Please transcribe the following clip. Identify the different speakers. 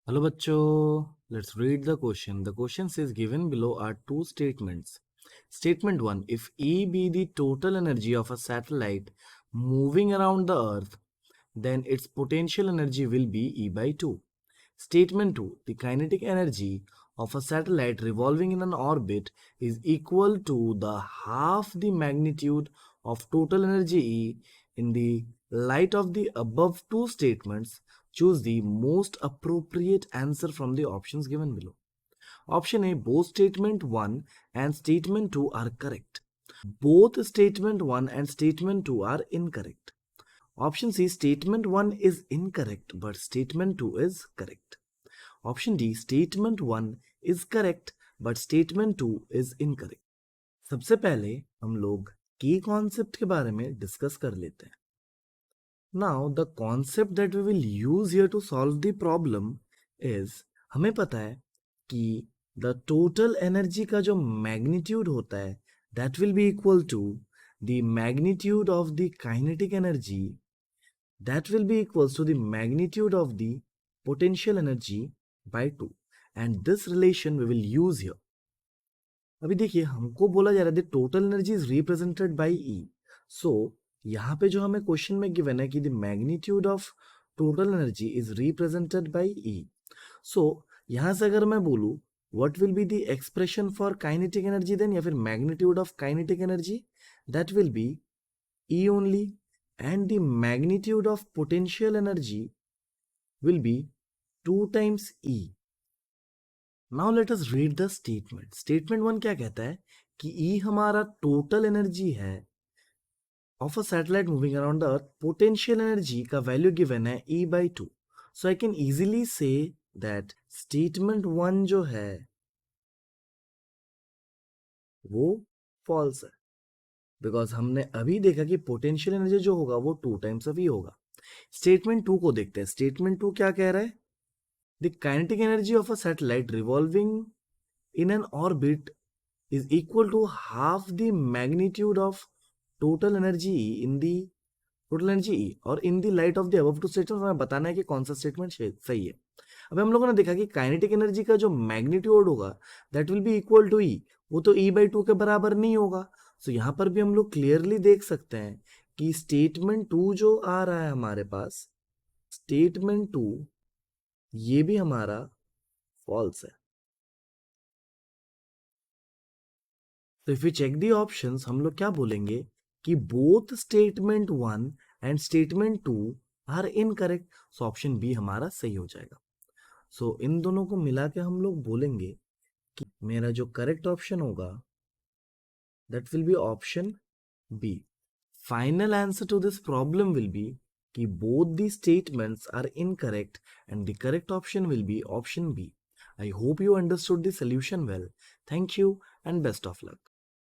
Speaker 1: Hello bachcho, let's read the question. The question says given below are two statements. Statement 1, if E be the total energy of a satellite moving around the earth, then its potential energy will be E by 2. Statement 2, the kinetic energy of a satellite revolving in an orbit is equal to the half the magnitude of total energy E. In the light of the above two statements, choose the most appropriate answer from the options given below. Option A, both statement 1 and statement 2 are correct. Both statement 1 and statement 2 are incorrect. Option C, statement 1 is incorrect but statement 2 is correct. Option D, statement 1 is correct but statement 2 is incorrect. सबसे पहले हम लोग की concept के बारे में discuss कर लेते हैं. Now the concept that we will use here to solve the problem is, हमें पता है कि the total energy का जो magnitude होता है that will be equal to the magnitude of the kinetic energy that will be equals to the magnitude of the potential energy by 2, and this relation we will use here. अभी देखिए हमको बोला जा रहा है total energy is represented by E. So यहाँ पे जो हमें क्वेश्चन में गिवन है कि the magnitude of total energy is represented by E. So यहाँ से अगर मैं बोलूँ what will be the expression for kinetic energy then, या फिर magnitude of kinetic energy, that will be E only, and the magnitude of potential energy will be 2 times E. Now let us read the statement. Statement 1 क्या कहता है कि E हमारा total energy है of a satellite moving around the earth. Potential energy का value given है E by 2. So I can easily say that statement 1 जो है वो फॉल्स है, बिकॉज हमने अभी देखा कि पोटेंशियल एनर्जी जो होगा वो 2 टाइम्स ऑफ E होगा. स्टेटमेंट 2 को देखते हैं. स्टेटमेंट 2 क्या कह रहा है? The kinetic energy of a satellite revolving in an orbit is equal to half the magnitude of total energy in the total energy E, और in the light of the above two statements हमें बताना है कि कौन सा statement सही है. अब हम लोगों ने देखा कि काइनेटिक एनर्जी का जो मैग्नीट्यूड होगा that will be equal to E. वो तो E by 2 के बराबर नहीं होगा. सो यहाँ पर भी हम लोग क्लियरली देख सकते हैं कि स्टेटमेंट 2 जो आ रहा है हमारे पास, स्टेटमेंट 2 ये भी हमारा फॉल्स है. तो if you check the options हम लोग क्या बोलेंगे कि both statement 1 and statement 2 are incorrect. So option B हमारा सही हो जाएगा. सो इन दोनों को मिला के हम लोग बोलेंगे कि मेरा जो करेक्ट ऑप्शन होगा that will be option B. Final answer to this problem will be कि both the statements are incorrect and the correct option will be option B. I hope you understood the solution well. Thank you and best of luck.